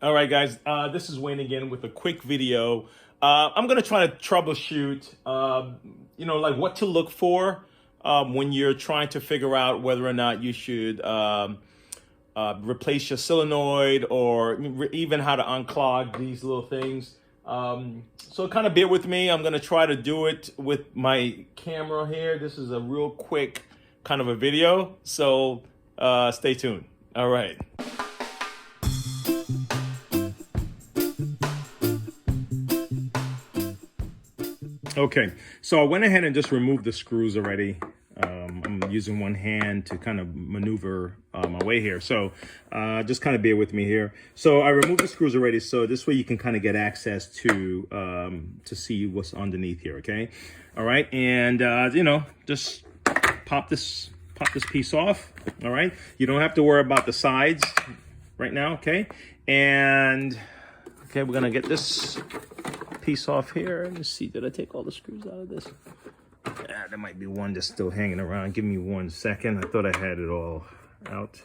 All right, guys, this is Wayne again with a quick video. I'm going to try to troubleshoot, like what to look for when you're trying to figure out whether or not you should replace your solenoid or even how to unclog these little things. So kind of bear with me. I'm going to try to do it with my camera here. This is a real quick kind of a video. So stay tuned. All right. Okay, so I went ahead and just removed the screws already. I'm using one hand to kind of maneuver my way here. So just kind of bear with me here. So I removed the screws already. So this way you can kind of get access to see what's underneath here. Okay. All right. And, just pop this piece off. All right. You don't have to worry about the sides right now. Okay. And okay, we're going to get this piece off here. Let's see, did I take all the screws out of this? Yeah, there might be one just still hanging around. Give me 1 second. I thought I had it all out.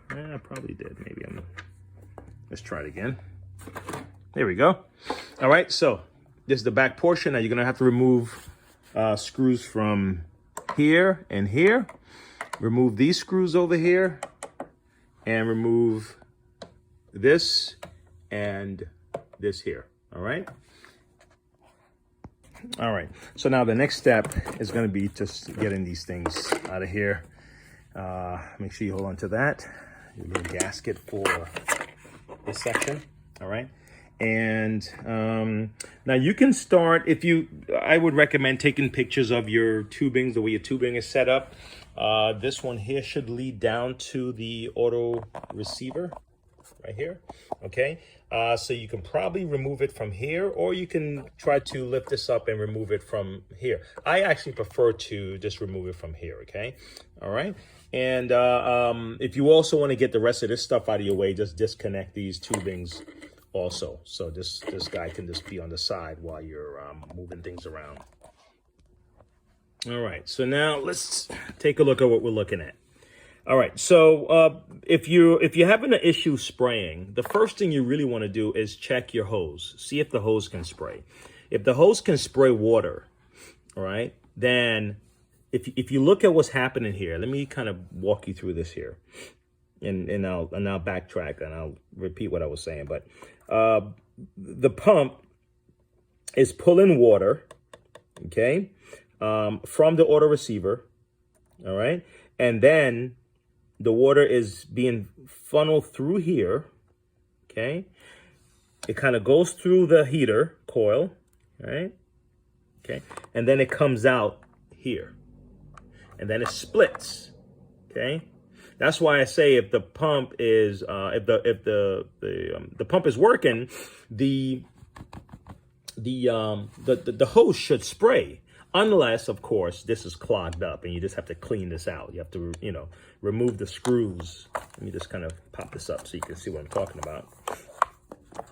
Yeah, I probably did. Maybe let's try it again. There we go. All right, so this is the back portion. Now you're gonna have to remove screws from here and here. Remove these screws over here and remove this and this here. All right. All right. So now the next step is going to be just getting these things out of here. Make sure you hold on to that. Your little gasket for this section. All right. And now you can start I would recommend taking pictures of your tubings, the way your tubing is set up. This one here should lead down to the auto receiver right here. Okay. So you can probably remove it from here, or you can try to lift this up and remove it from here. I actually prefer to just remove it from here, okay? All right. And if you also want to get the rest of this stuff out of your way, just disconnect these tubings also. So this guy can just be on the side while you're moving things around. All right, so now let's take a look at what we're looking at. All right, so if you're having an issue spraying, the first thing you really want to do is check your hose. See if the hose can spray. If the hose can spray water, all right, then if you look at what's happening here, let me kind of walk you through this here, and I'll backtrack and I'll repeat what I was saying. But the pump is pulling water, okay, from the auto receiver, all right, and then the water is being funneled through here, okay? It kind of goes through the heater coil, right? Okay, and then it comes out here, and then it splits, okay? That's why I say if the pump is if the pump is working, the hose should spray. Unless, of course, this is clogged up and you just have to clean this out. You have to, remove the screws. Let me just kind of pop this up so you can see what I'm talking about.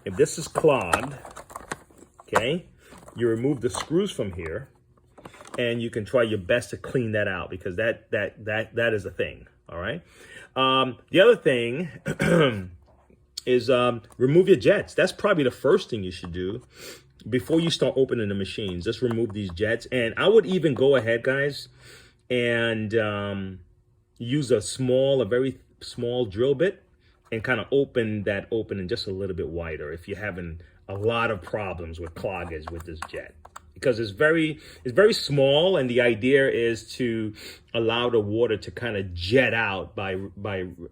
If this is clogged, okay, you remove the screws from here and you can try your best to clean that out, because that is a thing, all right? The other thing is remove your jets. That's probably the first thing you should do. Before you start opening the machines, just remove these jets. And I would even go ahead, guys, and use a very small drill bit and kind of open that opening just a little bit wider if you're having a lot of problems with cloggage with this jet. Because it's very small, and the idea is to allow the water to kind of jet out by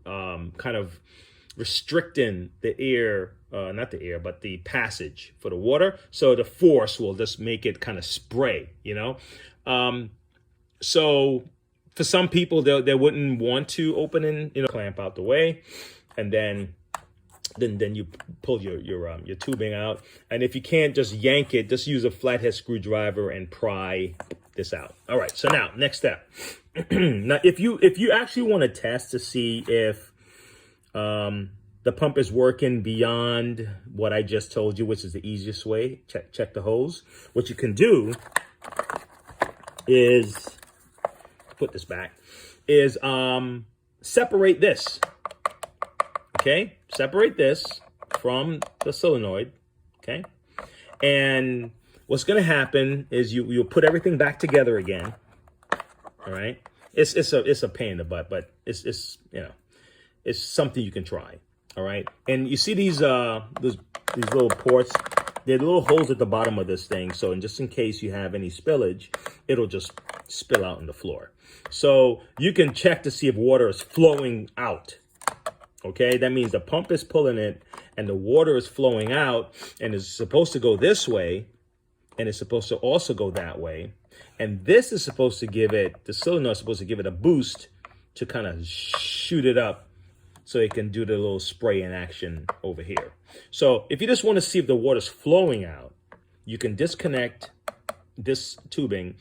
kind of restricting the air, not the air, but the passage for the water. So the force will just make it kind of spray, So for some people, they wouldn't want to open and, clamp out the way. And then you pull your tubing out. And if you can't just yank it, just use a flathead screwdriver and pry this out. All right, so now, next step. Now, if you actually want to test to see if the pump is working beyond what I just told you, which is the easiest way, check the hose. What you can do is, put this back, is separate this. okay? Separate this from the solenoid, okay? And what's gonna happen is you'll put everything back together again, all right? It's a pain in the butt, but it's you know, it's something you can try, all right? And you see these little ports, there are little holes at the bottom of this thing, so just in case you have any spillage, it'll just spill out on the floor. So you can check to see if water is flowing out, okay? That means the pump is pulling it and the water is flowing out, and it's supposed to go this way, and it's supposed to also go that way. And this is supposed to give it, the solenoid is supposed to give it a boost to kind of shoot it up so it can do the little spray in action over here. So if you just want to see if the water's flowing out, you can disconnect this tubing,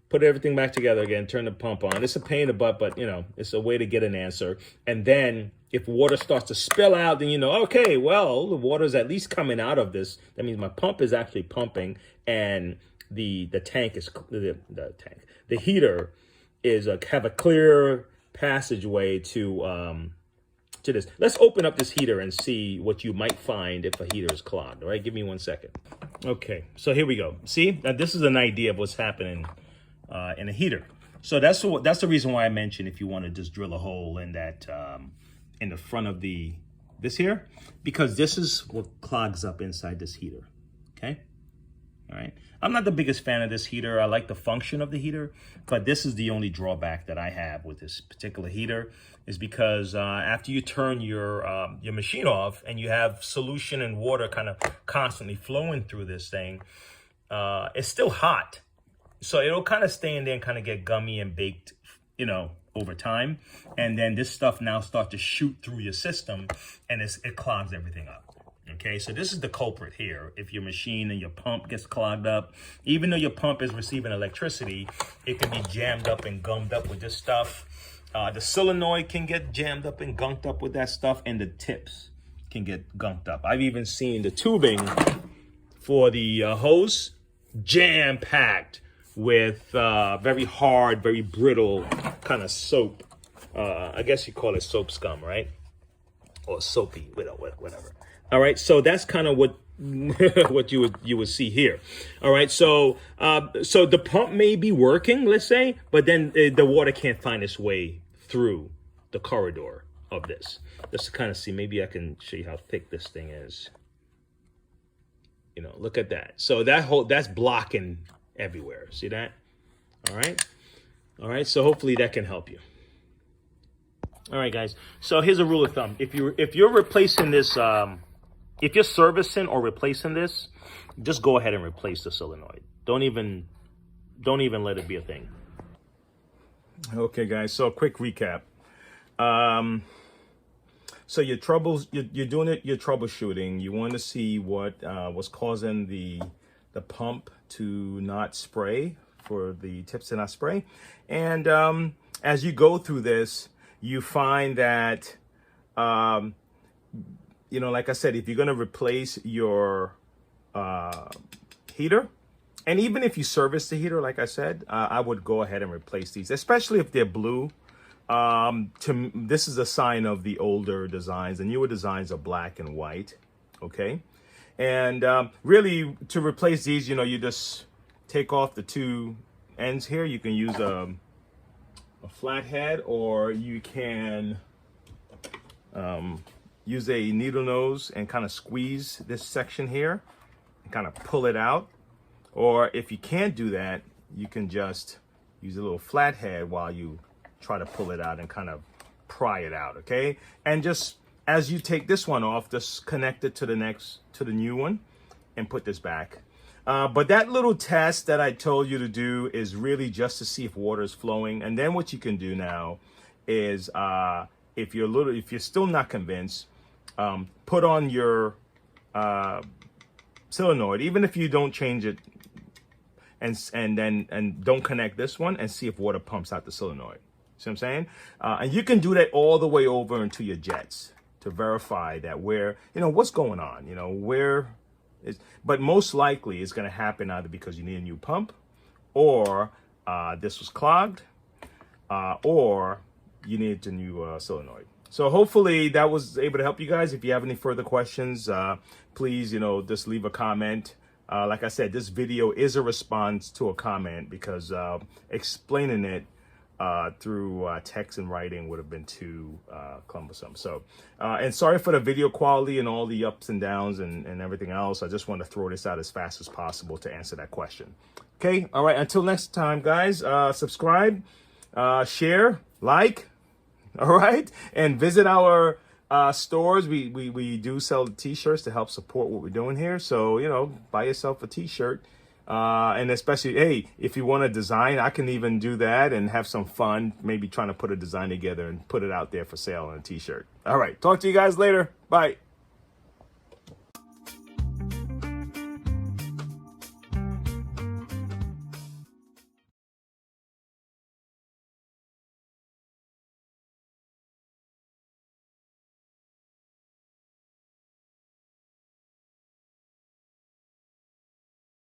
put everything back together again, turn the pump on. It's a pain in the butt, but you know, it's a way to get an answer. And then if water starts to spill out, then you know, okay, well, the water's at least coming out of this. That means my pump is actually pumping, and the tank is the heater is have a clear passageway to this. Let's open up this heater and see what you might find if a heater is clogged. All right, give me 1 second. Okay, so here we go. See, now this is an idea of what's happening in a heater. So that's the reason why I mentioned if you want to just drill a hole in that in the front of this here, because this is what clogs up inside this heater. Okay. All right. I'm not the biggest fan of this heater. I like the function of the heater, but this is the only drawback that I have with this particular heater, is because after you turn your machine off and you have solution and water kind of constantly flowing through this thing, it's still hot. So it'll kind of stay in there and kind of get gummy and baked, you know, over time. And then this stuff now starts to shoot through your system, and it clogs everything up. Okay, so this is the culprit here. If your machine and your pump gets clogged up, even though your pump is receiving electricity, it can be jammed up and gummed up with this stuff. The solenoid can get jammed up and gunked up with that stuff, and the tips can get gunked up. I've even seen the tubing for the hose jam-packed with very hard, very brittle kind of soap. I guess you call it soap scum, right? Or soapy, whatever. All right, so that's kind of what what you would see here. All right, so so the pump may be working, let's say, but then the water can't find its way through the corridor of this. Let's kind of see. Maybe I can show you how thick this thing is. You know, look at that. So that's blocking everywhere. See that? All right. So hopefully that can help you. All right, guys. So here's a rule of thumb: if you're replacing this. If you're servicing or replacing this, just go ahead and replace the solenoid. Don't even let it be a thing. Okay, guys. So a quick recap. So you're doing your troubleshooting. You want to see what was causing the pump to not spray, for the tips to not spray, and as you go through this, you find that. You know, like I said, if you're going to replace your heater, and even if you service the heater, like I said, I would go ahead and replace these, especially if they're blue. This is a sign of the older designs. The newer designs are black and white, okay? And really, to replace these, you know, you just take off the two ends here. You can use a flathead, or you can... use a needle nose and kind of squeeze this section here and kind of pull it out. Or if you can't do that, you can just use a little flathead while you try to pull it out and kind of pry it out, okay? And just as you take this one off, just connect it to the new one and put this back. But that little test that I told you to do is really just to see if water is flowing. And then what you can do now is if you're still not convinced, put on your solenoid, even if you don't change it, and don't connect this one, and see if water pumps out the solenoid. See what I'm saying? And you can do that all the way over into your jets to verify that what's going on, but most likely it's going to happen either because you need a new pump, or this was clogged, or you need a new solenoid. So hopefully that was able to help you guys. If you have any further questions, please, just leave a comment. Like I said, this video is a response to a comment because explaining it through text and writing would have been too cumbersome. So, and sorry for the video quality and all the ups and downs and everything else. I just want to throw this out as fast as possible to answer that question. Okay, all right, until next time, guys, subscribe, share, like, all right, and visit our stores. We do sell t-shirts to help support what we're doing here. So, buy yourself a t-shirt. And especially, hey, if you want to design, I can even do that and have some fun, maybe trying to put a design together and put it out there for sale on a t-shirt. All right, talk to you guys later. Bye.